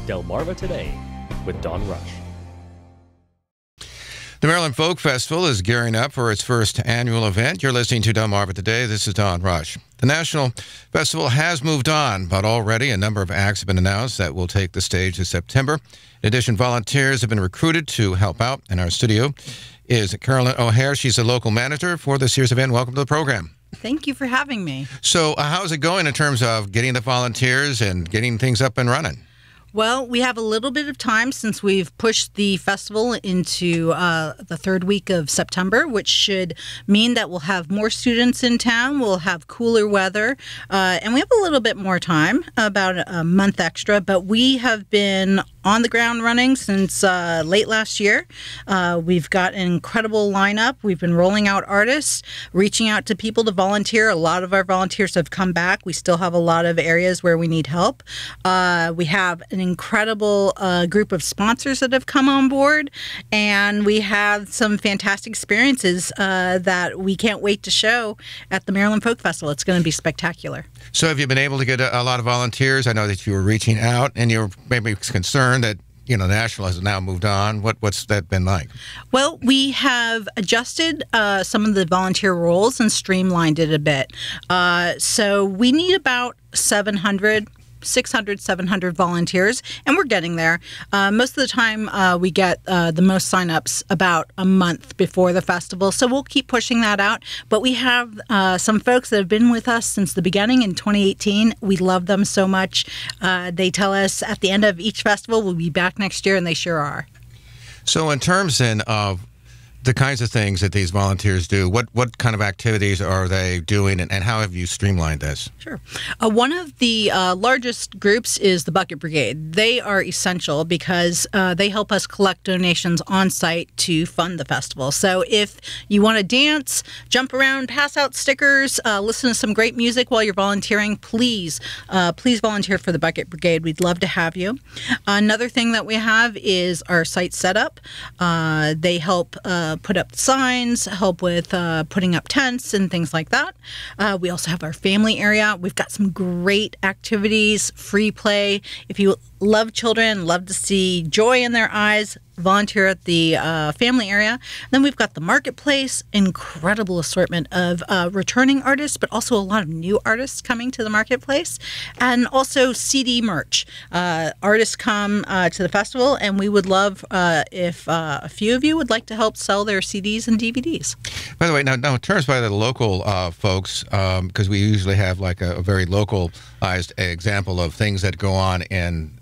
Delmarva Today with Don Rush. The Maryland Folk Festival is gearing up for its first annual event. You're listening to Delmarva Today. This is Don Rush. The National Festival has moved on, but already a number of acts have been announced that will take the stage this September. In addition, volunteers have been recruited to help out. In our studio is Carolyn O'Hare. She's a local manager for this year's event. Welcome to the program. Thank you for having me. So how's it going in terms of getting the volunteers and getting things up and running? Well, we have a little bit of time since we've pushed the festival into the third week of September, which should mean that we'll have more students in town, we'll have cooler weather, and we have a little bit more time, about a month extra, but we have been on the ground running since late last year. We've got an incredible lineup. We've been rolling out artists, reaching out to people to volunteer. A lot of our volunteers have come back. We still have a lot of areas where we need help. We have an incredible group of sponsors that have come on board, and we have some fantastic experiences that we can't wait to show at the Maryland Folk Festival. It's going to be spectacular. So have you been able to get a lot of volunteers? I know that you were reaching out and you were maybe concerned that, you know, the National has now moved on. What's that been like? Well, we have adjusted some of the volunteer roles and streamlined it a bit. So we need about 600, 700 volunteers, and we're getting there. Most of the time, we get the most signups about a month before the festival, so we'll keep pushing that out. But we have some folks that have been with us since the beginning in 2018. We love them so much. They tell us at the end of each festival, we'll be back next year, and they sure are. So in terms then of the kinds of things that these volunteers do, what kind of activities are they doing, and how have you streamlined this? Sure. One of the largest groups is the Bucket Brigade. They are essential because they help us collect donations on site to fund the festival. So if you want to dance, jump around, pass out stickers, listen to some great music while you're volunteering, please volunteer for the Bucket Brigade. We'd love to have you. Another thing that we have is our site setup. They help put up signs, help with putting up tents and things like that. We also have our family area. We've got some great activities, free play. If you love children, love to see joy in their eyes, volunteer at the family area. Then we've got the marketplace, incredible assortment of returning artists, but also a lot of new artists coming to the marketplace, and also CD merch. Artists come to the festival, and we would love if a few of you would like to help sell their CDs and DVDs. By the way, now in terms of the local folks, because we usually have like a very localized example of things that go on in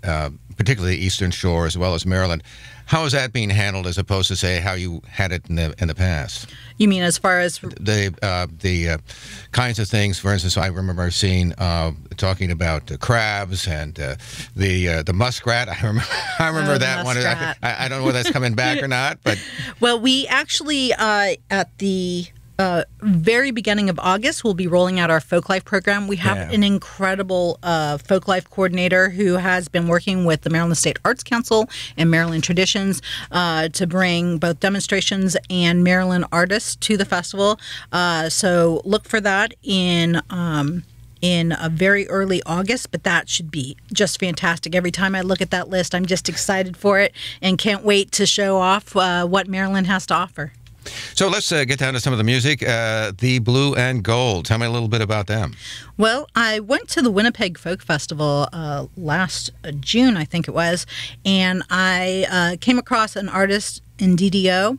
particularly the Eastern Shore as well as Maryland. How is that being handled as opposed to, say, how you had it in the past? You mean as far as the kinds of things? For instance, I remember seeing talking about crabs and the muskrat. I remember that one. I don't know whether that's coming back or not, but well, we actually at the very beginning of August, we'll be rolling out our Folk Life program. We have an incredible Folk Life coordinator who has been working with the Maryland State Arts Council and Maryland Traditions to bring both demonstrations and Maryland artists to the festival. So look for that in a very early August, but that should be just fantastic. Every time I look at that list, I'm just excited for it and can't wait to show off what Maryland has to offer. So let's get down to some of the music. The Blue and Gold. Tell me a little bit about them. Well, I went to the Winnipeg Folk Festival last June, I think it was, and I came across an artist in DDO.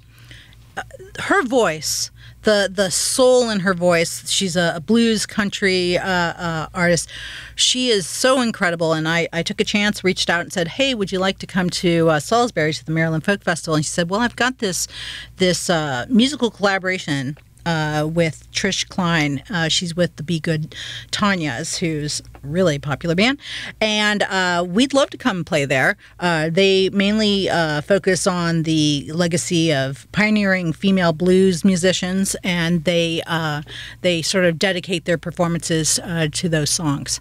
Her voice, the soul in her voice, she's a blues country artist. She is so incredible, and I took a chance, reached out and said, hey, would you like to come to Salisbury to the Maryland Folk Festival? And she said, well, I've got this musical collaboration with Trish Klein. She's with the Be Good Tanya's, who's a really popular band. And we'd love to come play there. They mainly focus on the legacy of pioneering female blues musicians, and they sort of dedicate their performances to those songs.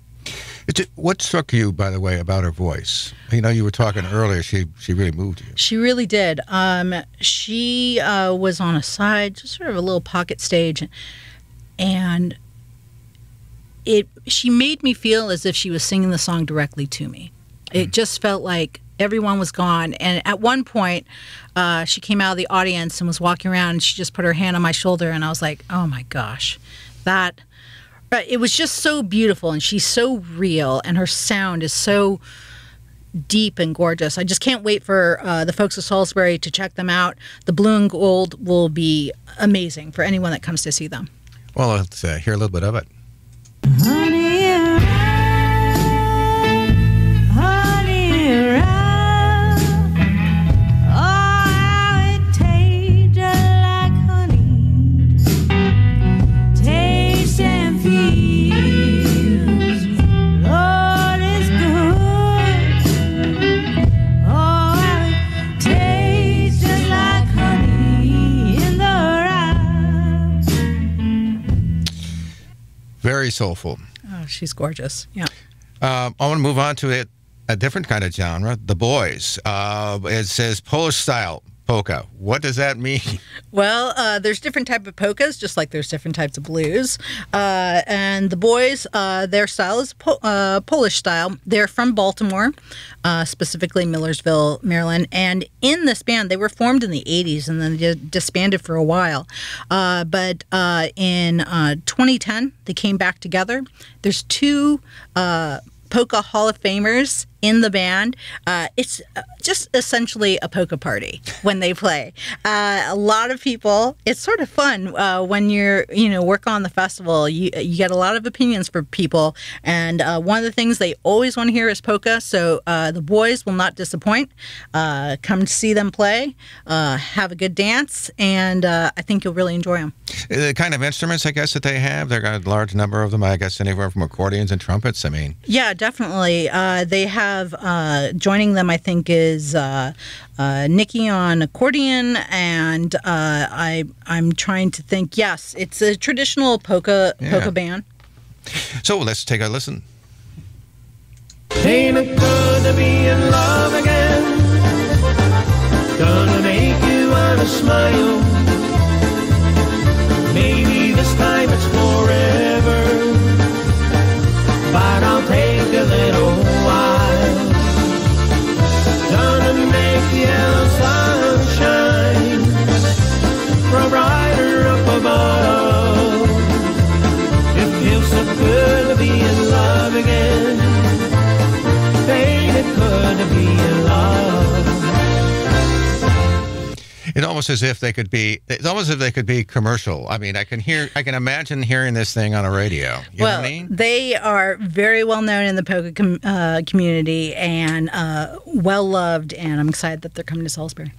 What struck you, by the way, about her voice? You know, you were talking earlier. She really moved you. She really did. She was on a side, just sort of a little pocket stage, and she made me feel as if she was singing the song directly to me. It just felt like everyone was gone. And at one point, she came out of the audience and was walking around, and she just put her hand on my shoulder, and I was like, oh my gosh, it was just so beautiful, and she's so real, and her sound is so deep and gorgeous. I just can't wait for the folks of Salisbury to check them out. The Blue and Gold will be amazing for anyone that comes to see them. Well, let's hear a little bit of it. Honey, honey, oh, it tastes like honey. Taste and feels, Lord, is good. Oh, it tastes just like honey in the rice. Very soulful. Oh, she's gorgeous. Yeah. I want to move on to a different kind of genre, the boys. It says Polish style polka. What does that mean? Well, there's different type of polkas, just like there's different types of blues. And the boys, their style is Polish style. They're from Baltimore, specifically Millersville, Maryland. And in this band, they were formed in the 80s and then disbanded for a while. But in 2010, they came back together. There's two polka Hall of Famers in the band. It's just essentially a polka party when they play. A lot of people, it's sort of fun when you're, work on the festival. You get a lot of opinions from people, and one of the things they always want to hear is polka, so the boys will not disappoint. Come see them play, have a good dance, and I think you'll really enjoy them. The kind of instruments, I guess, that they have, they've got a large number of them, I guess, anywhere from accordions and trumpets, Yeah, definitely. They have, joining them, I think, is Nikki on accordion, and I'm trying to think. Yes, it's a traditional polka band. So let's take a listen. Ain't it good to be in love again? Gonna make you wanna smile. Maybe this time it's forever, but I'll take a little while. Gonna make the yellow sunshine grow brighter up above. It feels so good to be in love again. Ain't it good to be in love? It's almost as if they could be. It's almost as if they could be commercial. I mean, I can imagine hearing this thing on a radio. You know what I mean? They are very well known in the polka community and well loved. And I'm excited that they're coming to Salisbury.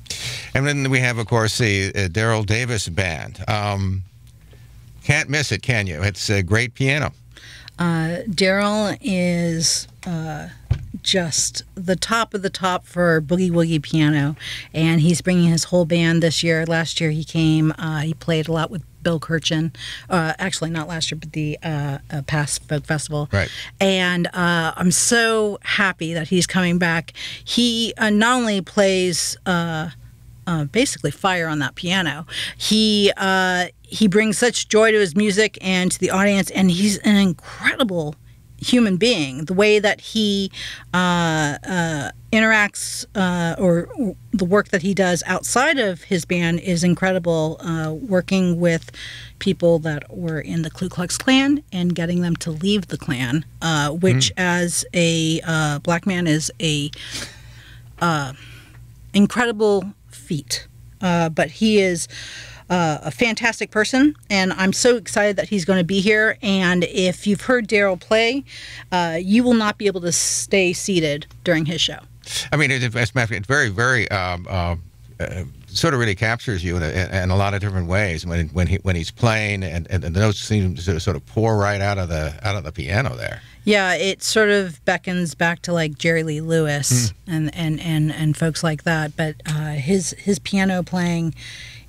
And then we have, of course, the Daryl Davis Band. Can't miss it, can you? It's a great piano. Daryl is just the top of the top for boogie woogie piano, and he's bringing his whole band this year. Last year he came, he played a lot with Bill Kirchen, actually not last year, but the past folk festival. Right. And I'm so happy that he's coming back. He not only plays basically fire on that piano, he brings such joy to his music and to the audience, and he's an incredible human being. The way that he interacts or the work that he does outside of his band is incredible, working with people that were in the Ku Klux Klan and getting them to leave the Klan, which as a black man is a incredible feat. But he is a fantastic person, and I'm so excited that he's going to be here. And if you've heard Daryl play, you will not be able to stay seated during his show. I mean, it's very, very sort of really captures you in a lot of different ways when he's playing, and the notes seem to sort of pour right out of the piano there. Yeah, it sort of beckons back to like Jerry Lee Lewis and folks like that. But his piano playing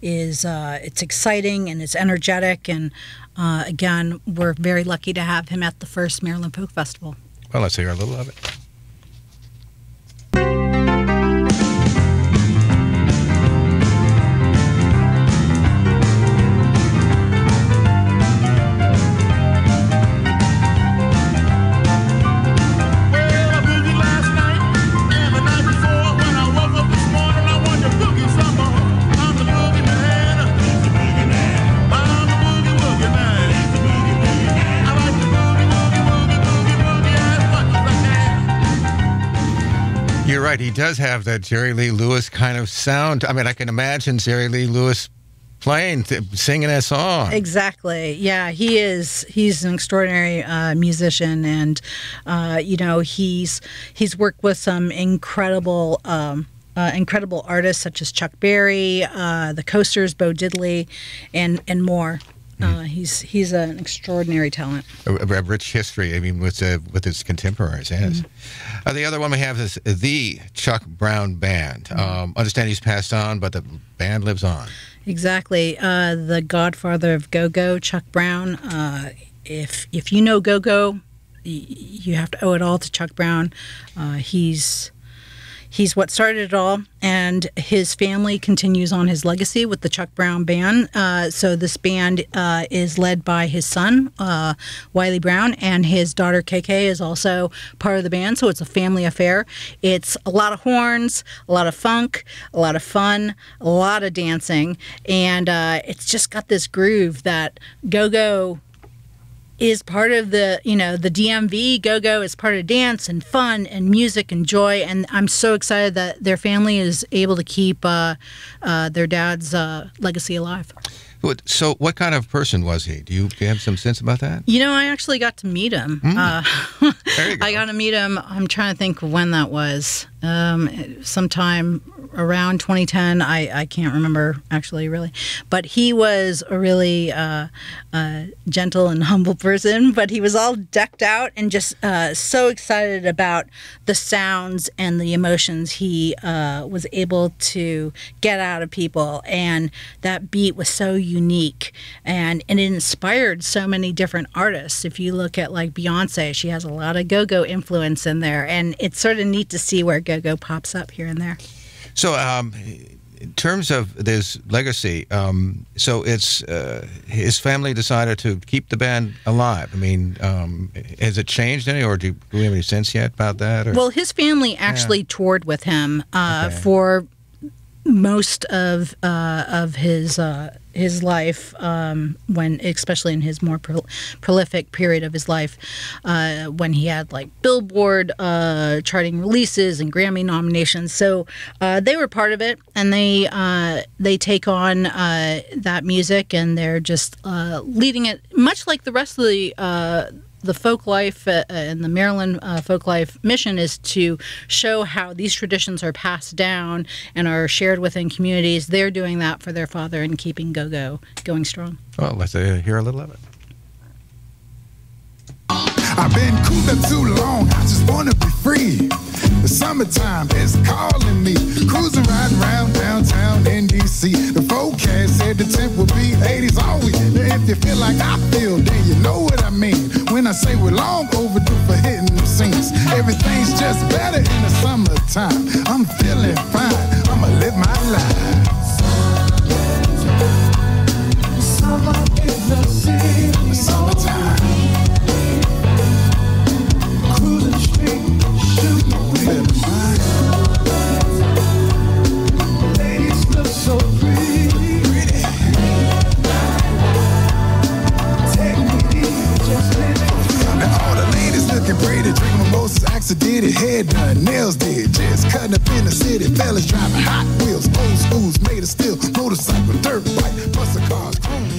is it's exciting and it's energetic, and again, we're very lucky to have him at the first Maryland Folk Festival. Well, let's hear a little of it. Well, I boogied last night you're right. He does have that Jerry Lee Lewis kind of sound. I mean, I can imagine Jerry Lee Lewis singing that song. Exactly. Yeah, he is. He's an extraordinary musician, and he's worked with some incredible artists such as Chuck Berry, the Coasters, Bo Diddley, and more. He's an extraordinary talent. A rich history. I mean, with his contemporaries. Yes. The other one we have is the Chuck Brown Band. Understand he's passed on, but the band lives on. Exactly. The godfather of go-go, Chuck Brown. If you know go-go, you have to owe it all to Chuck Brown. He's what started it all, and his family continues on his legacy with the Chuck Brown Band. So this band is led by his son, Wiley Brown, and his daughter, KK, is also part of the band. So it's a family affair. It's a lot of horns, a lot of funk, a lot of fun, a lot of dancing, and it's just got this groove that go-go is part of the DMV. Go-go is part of dance and fun and music and joy, and I'm so excited that their family is able to keep their dad's legacy alive. So what kind of person was he? Do you have some sense about that? I actually got to meet him. There you go. I got to meet him. I'm trying to think when that was. Sometime around 2010. I can't remember actually really, but he was a really gentle and humble person, but he was all decked out and just so excited about the sounds and the emotions he was able to get out of people, and that beat was so unique, and it inspired so many different artists. If you look at like Beyonce, she has a lot of go-go influence in there, and it's sort of neat to see where go-go pops up here and there. So, in terms of this legacy, so it's his family decided to keep the band alive. I mean, has it changed any, or do we have any sense yet about that? Or? Well, his family actually toured with him for most of his life, especially in his more prolific period of his life, when he had like Billboard charting releases and Grammy nominations. So they were part of it, and they take on that music, and they're just leading it, much like the rest of the folk life and the Maryland folk life mission is to show how these traditions are passed down and are shared within communities. They're doing that for their father and keeping go-go going strong. Well, let's hear a little of it. I've been cooped up too long, I just wanna be free. The summertime is calling me, cruising riding around downtown in D.C. The forecast said the temp will be 80s all week. Now if you feel like I feel, then you know what I mean. When I say we're long overdue for hitting them scenes, everything's just better in the summertime. I'm feeling fine, I'ma live my life. Summer is the season, summertime. Cruising street, shooting with ladies look so pretty. Take me easy, just let it. Now all the ladies looking pretty, drinking mimosas, accidentally, head done, nails did, just cutting up in the city. Fellas driving Hot Wheels, old schools made of steel, motorcycle, dirt bike, muscle cars.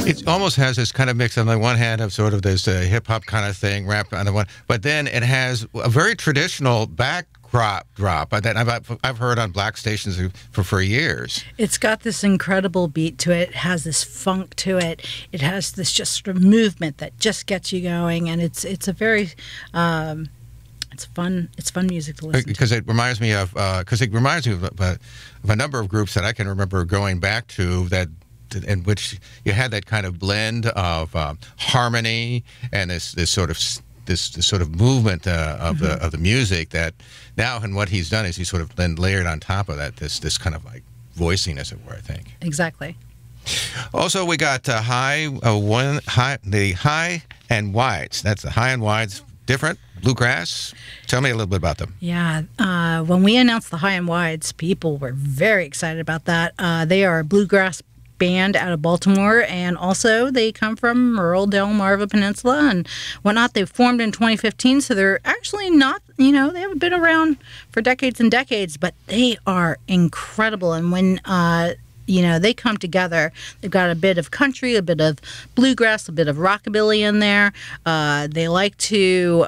It almost has this kind of mix on the one hand of sort of this hip-hop kind of thing, rap on the one, but then it has a very traditional backdrop that I've heard on black stations for years. It's got this incredible beat to it. It has this funk to it. It has this just sort of movement that just gets you going, and it's a very it's fun music to listen to. Because it reminds me of a number of groups that I can remember going back to that, in which you had that kind of blend of harmony and this sort of movement of the music that now, and what he's done is he's sort of then layered on top of that this kind of like voicing, as it were, I think. Exactly. Also, we got the high and wides. That's the high and wides, different bluegrass. Tell me a little bit about them. Yeah, when we announced the high and wides, people were very excited about that. They are a bluegrass band out of Baltimore, and also they come from rural Delmarva Peninsula and whatnot. They formed in 2015, so they're actually not, they haven't been around for decades and decades, but they are incredible. And when they come together, they've got a bit of country, a bit of bluegrass, a bit of rockabilly in there. They like to,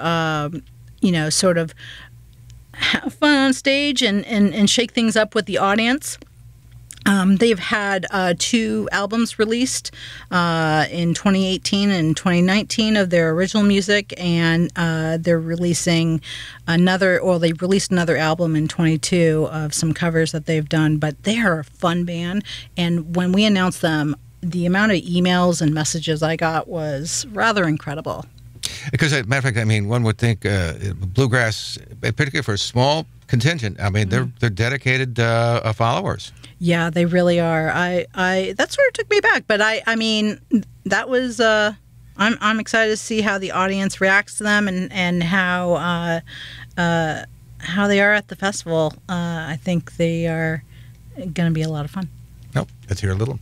sort of have fun on stage and shake things up with the audience. They've had 2 albums released in 2018 and 2019 of their original music, and they're releasing they released another album in 22 of some covers that they've done. But they are a fun band, and when we announced them, the amount of emails and messages I got was rather incredible. Because, as a matter of fact, one would think bluegrass, particularly for a small contingent, they're dedicated followers. Yeah, they really are. I that sort of took me back, but that was I'm excited to see how the audience reacts to them and how they are at the festival. I think they are going to be a lot of fun. Nope, let's hear a little.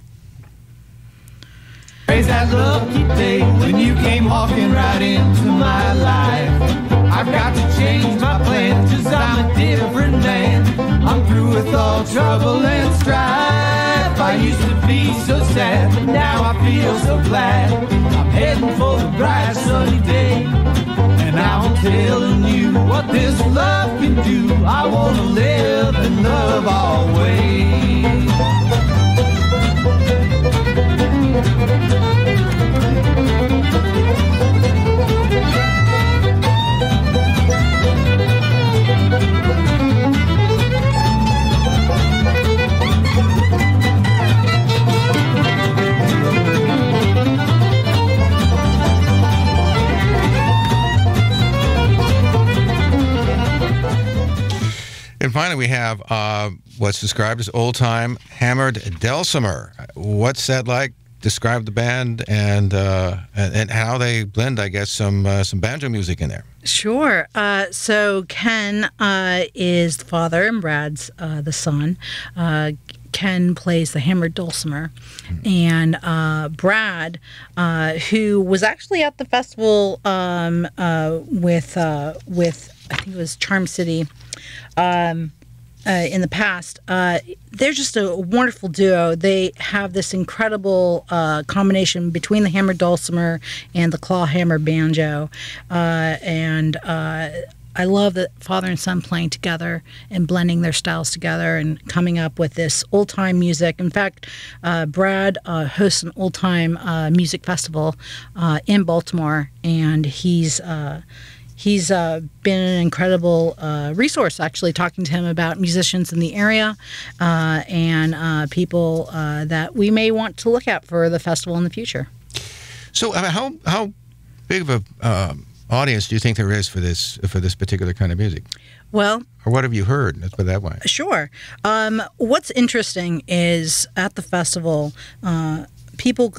Praise that lucky day when you came walking right into my life. I've got to change my plans 'cause I'm a different man. I'm through with all trouble and strife. I used to be so sad, but now I feel so glad. I'm heading for the bright sunny day, and now I'm telling you what this love can do. I want to live and love always. And finally, we have what's described as old-time hammered dulcimer. What's that like? Describe the band and how they blend, I guess, some banjo music in there. Sure. So Ken is the father and Brad's the son. Ken plays the hammered dulcimer, and Brad, who was actually at the festival with I think it was Charm City. In the past, they're just a wonderful duo. They have this incredible combination between the hammered dulcimer and the claw hammer banjo, and I love that father and son playing together and blending their styles together and coming up with this old-time music. In fact, Brad hosts an old-time music festival in Baltimore, and he's been an incredible resource, actually, talking to him about musicians in the area and people that we may want to look at for the festival in the future. So how big of a audience do you think there is for this particular kind of music? Well, or what have you heard? Let's put it that way. Sure. What's interesting is at the festival, people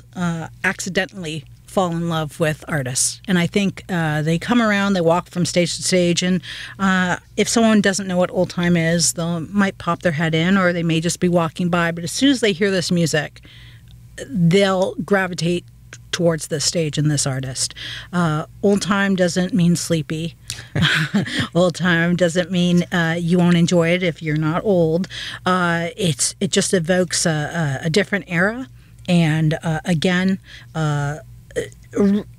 accidentally fall in love with artists, and I think they come around, they walk from stage to stage, and if someone doesn't know what old time is, they might pop their head in, or they may just be walking by, but as soon as they hear this music, they'll gravitate towards this stage and this artist. Old time doesn't mean sleepy. Old time doesn't mean you won't enjoy it if you're not old. It just evokes a different era, and again,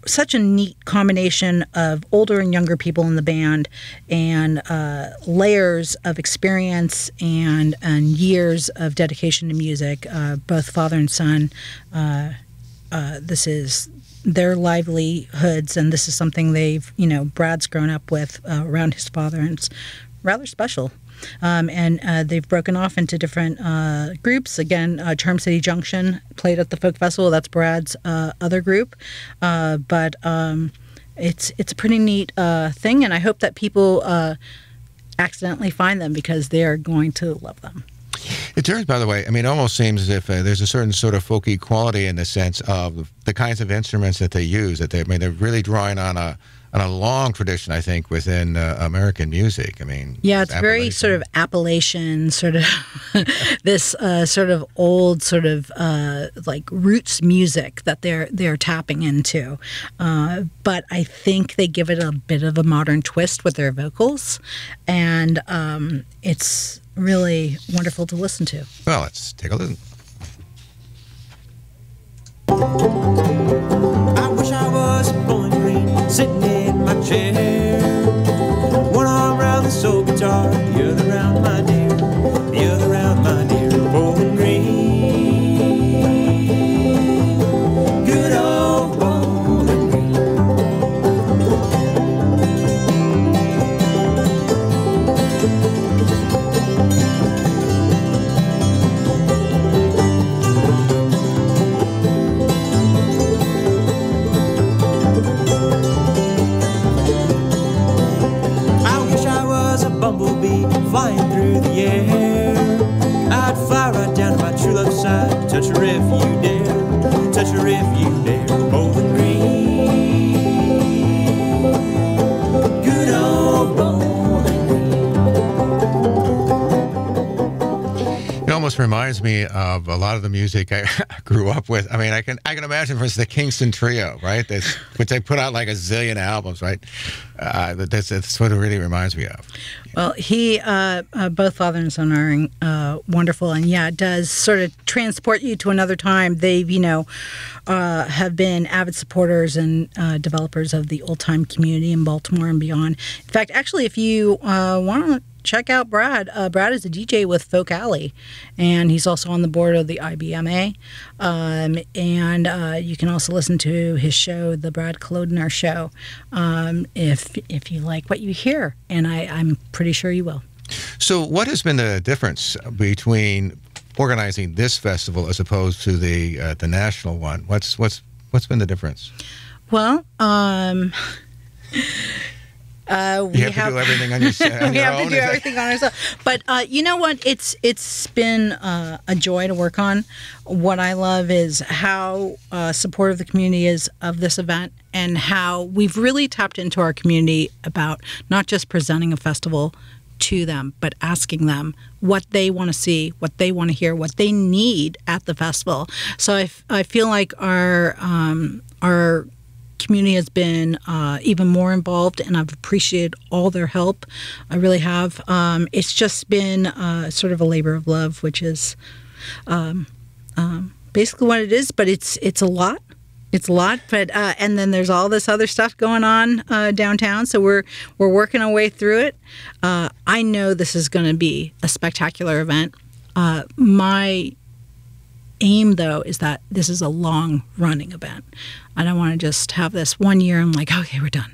such a neat combination of older and younger people in the band, and layers of experience and years of dedication to music. Both father and son, this is their livelihoods, and this is something Brad's grown up with around his father, and it's rather special. And they've broken off into different groups. Again, Charm City Junction played at the Folk Festival. That's Brad's other group. But it's a pretty neat thing, and I hope that people accidentally find them, because they're going to love them. It turns, by the way, it almost seems as if there's a certain sort of folky quality in the sense of the kinds of instruments that they use. That they're really drawing on a a long tradition, I think, within American music. I mean, Yeah, it's very sort of Appalachian, sort of this sort of old sort of like roots music that they're tapping into. But I think they give it a bit of a modern twist with their vocals, and it's really wonderful to listen to. Well, let's take a listen. I wish I was Bowling Green, sitting in my chair. One arm around the soul guitar, the other around my dear, the other around my dear Bowling Green. Good old Bowling Green. Bumblebee flying through the air. I'd fly right down to my true love's side, touch her if you dare, touch her if you dare, Bowling Green. Good old Bowling Green. It almost reminds me of a lot of the music I grew up with. I mean, I can imagine, for instance, the Kingston Trio, right? Which they put out like a zillion albums, right? That's what it really reminds me of. Well, both father and son are wonderful, and yeah, it does sort of transport you to another time. They've, have been avid supporters and developers of the old time community in Baltimore and beyond. In fact, actually, if you want to check out Brad, Brad is a DJ with Folk Alley, and he's also on the board of the IBMA. And you can also listen to his show, the Brad Kolodner Show, if you like what you hear, and I'm pretty sure you will. So what has been the difference between organizing this festival as opposed to the national one? What's been the difference? Well, you have to do everything on your own. We have to do everything on ourselves. But you know what? It's been a joy to work on. What I love is how supportive the community is of this event, and how we've really tapped into our community about not just presenting a festival to them, but asking them what they want to see, what they want to hear, what they need at the festival. So I feel like our community has been even more involved, and I've appreciated all their help. I really have. It's just been sort of a labor of love, which is basically what it is. But it's a lot. It's a lot. But and then there's all this other stuff going on downtown. So we're working our way through it. I know this is going to be a spectacular event. My aim, though, is that this is a long-running event. I don't want to just have this one year and like, okay, we're done.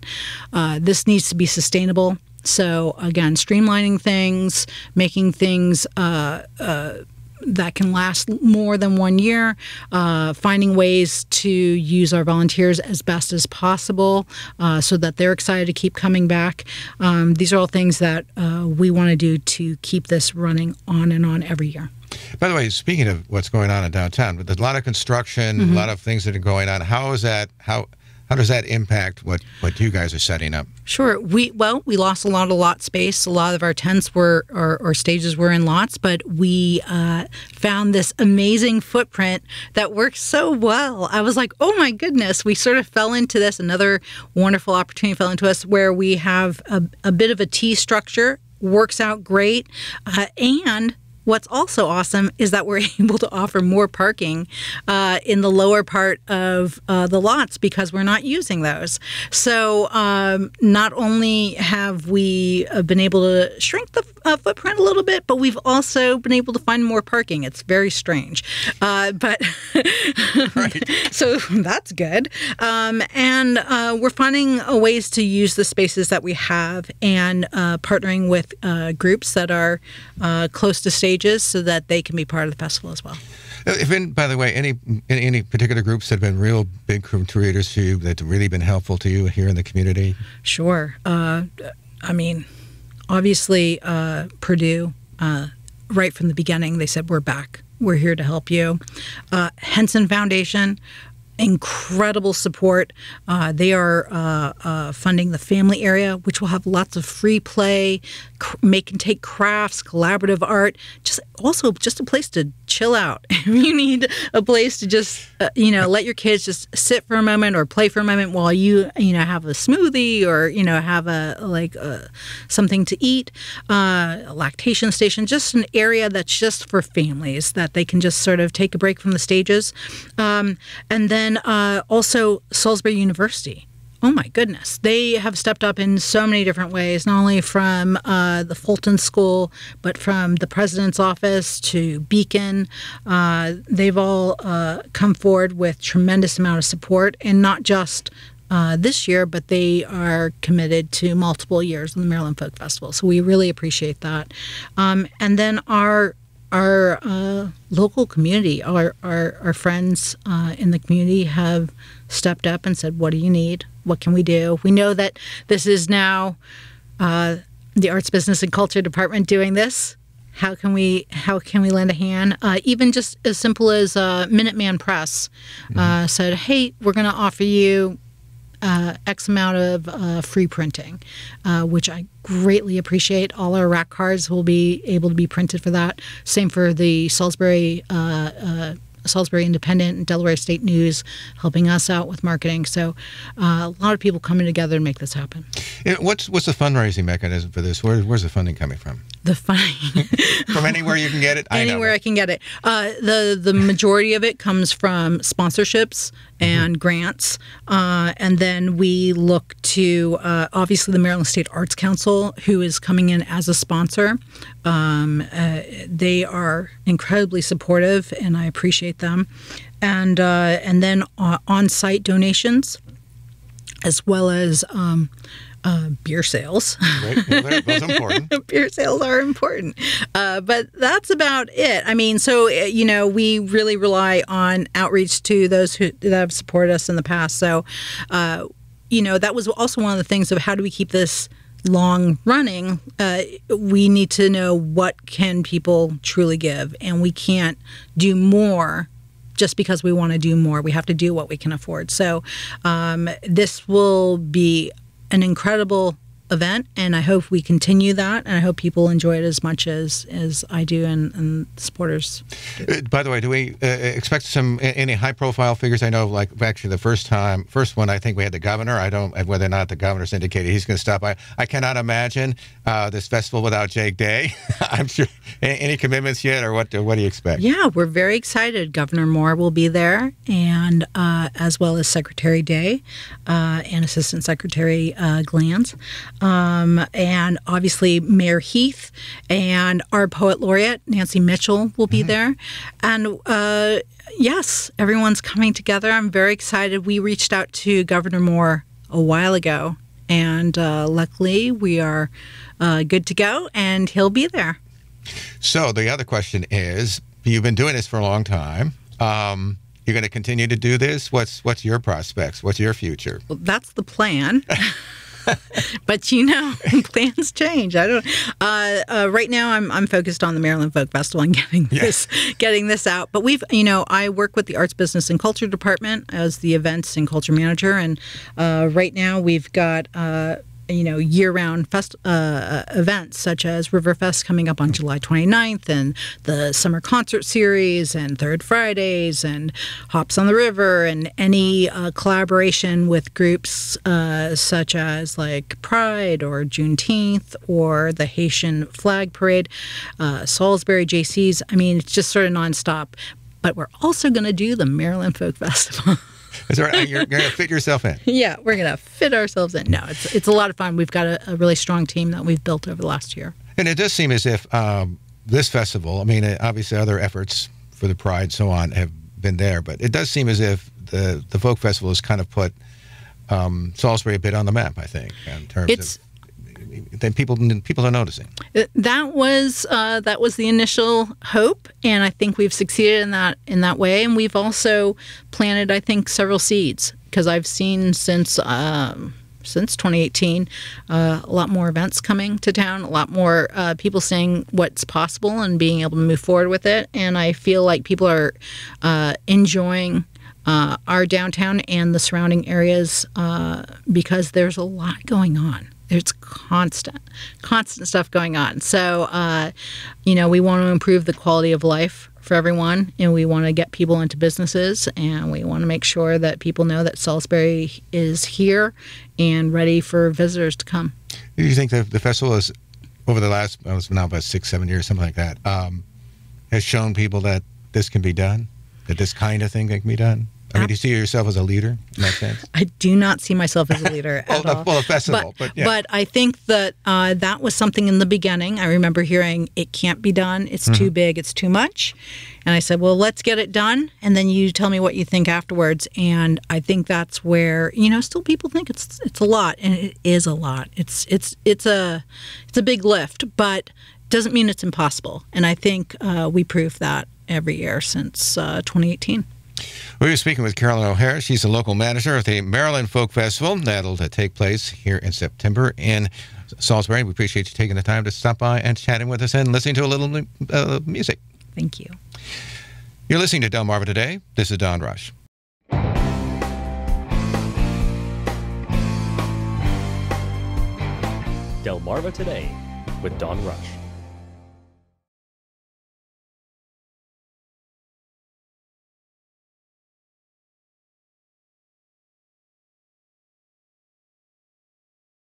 This needs to be sustainable. So, again, streamlining things, making things that can last more than 1 year, finding ways to use our volunteers as best as possible so that they're excited to keep coming back. These are all things that we want to do to keep this running on and on every year. By the way, speaking of what's going on in downtown, there's a lot of construction, a lot of things that are going on. How does that impact what you guys are setting up? Sure. We lost a lot of lot space. A lot of our tents or stages were in lots, but we found this amazing footprint that works so well. I was like, oh my goodness, we sort of fell into this. Another wonderful opportunity fell into us where we have a bit of a T structure, works out great, and what's also awesome is that we're able to offer more parking in the lower part of the lots because we're not using those. So not only have we been able to shrink the footprint a little bit, but we've also been able to find more parking. It's very strange. But so that's good. And we're finding ways to use the spaces that we have and partnering with groups that are close to stages so that they can be part of the festival as well. Have been, by the way, any particular groups that have been real big contributors to you that have really been helpful to you here in the community? Sure. I mean, obviously, Purdue, right from the beginning, they said, we're back. We're here to help you. Henson Foundation, incredible support. They are funding the family area, which will have lots of free play, make and take crafts, collaborative art, just a place to chill out. You need a place to just, let your kids just sit for a moment or play for a moment while you have a smoothie or, have something to eat, a lactation station, just an area that's just for families that they can just sort of take a break from the stages. And then also Salisbury University. Oh my goodness. They have stepped up in so many different ways, not only from the Fulton School, but from the president's office to Beacon. They've all come forward with tremendous amount of support, and not just this year, but they are committed to multiple years in the Maryland Folk Festival. So we really appreciate that. And then our local community, our friends in the community have stepped up and said, what do you need? What can we do? We know that this is now the Arts, Business, and Culture Department doing this. How can we lend a hand? Even just as simple as Minuteman Press said, hey, we're going to offer you X amount of free printing, which I greatly appreciate. All our rack cards will be able to be printed for that. Same for the Salisbury Independent and Delaware State News, helping us out with marketing. So a lot of people coming together to make this happen. What's the fundraising mechanism for this? Where's the funding coming from? The funding from anywhere you can get it. Anywhere I can get it. The majority of it comes from sponsorships and grants, and then we look to obviously the Maryland State Arts Council, who is coming in as a sponsor. They are incredibly supportive, and I appreciate them. And then on-site donations, as well as beer sales. Right. That's important. Beer sales are important. But that's about it. I mean, so, we really rely on outreach to those that have supported us in the past. So, that was also one of the things of how do we keep this long running. We need to know what can people truly give, and we can't do more just because we want to do more. We have to do what we can afford. So this will be an incredible event, and I hope we continue that, and I hope people enjoy it as much as I do and supporters do. By the way, do we expect any high-profile figures? I know, like, actually the first one, I think we had the governor. I don't, whether or not the governor's indicated he's going to stop. I cannot imagine this festival without Jake Day. I'm sure. Any commitments yet, or what do you expect? Yeah, we're very excited. Governor Moore will be there, and as well as Secretary Day and Assistant Secretary Glanz. And obviously Mayor Heath and our Poet Laureate, Nancy Mitchell, will be there. And yes, everyone's coming together. I'm very excited. We reached out to Governor Moore a while ago, and luckily we are good to go, and he'll be there. So the other question is, you've been doing this for a long time. You're going to continue to do this? What's your prospects? What's your future? Well, that's the plan. But plans change. I don't. Right now, I'm focused on the Maryland Folk Festival and getting this out. But I work with the Arts, Business, and Culture Department as the Events and Culture Manager, and right now we've got year-round events such as Riverfest coming up on July 29th, and the Summer Concert Series, and Third Fridays, and Hops on the River, and any collaboration with groups such as like Pride or Juneteenth or the Haitian Flag Parade, Salisbury JC's. I mean, it's just sort of nonstop. But we're also going to do the Maryland Folk Festival. Is there, you're going to fit yourself in? Yeah, we're going to fit ourselves in. No, it's a lot of fun. We've got a really strong team that we've built over the last year. And it does seem as if this festival, I mean, obviously other efforts for the Pride, so on, have been there, but it does seem as if the Folk Festival has kind of put Salisbury a bit on the map, I think, in terms of that people are noticing. That was the initial hope, and I think we've succeeded in that way. And we've also planted, I think, several seeds, because I've seen since 2018 a lot more events coming to town, a lot more people saying what's possible and being able to move forward with it. And I feel like people are enjoying our downtown and the surrounding areas because there's a lot going on. There's constant stuff going on. So, we want to improve the quality of life for everyone, and we want to get people into businesses, and we want to make sure that people know that Salisbury is here and ready for visitors to come. Do you think the festival is, over the last, it's now about 6-7 years, something like that, has shown people that this can be done, that this kind of thing can be done? I mean, do you see yourself as a leader in that sense? I do not see myself as a leader at all. Well, a festival, but yeah. But I think that that was something in the beginning. I remember hearing, it can't be done. It's too big. It's too much. And I said, well, let's get it done. And then you tell me what you think afterwards. And I think that's where, still people think it's a lot. And it is a lot. It's a big lift, but doesn't mean it's impossible. And I think we prove that every year since 2018. We were speaking with Carolyn O'Hara. She's the local manager of the Maryland Folk Festival. That'll take place here in September in Salisbury. We appreciate you taking the time to stop by and chatting with us and listening to a little music. Thank you. You're listening to Delmarva Today. This is Don Rush. Delmarva Today with Don Rush.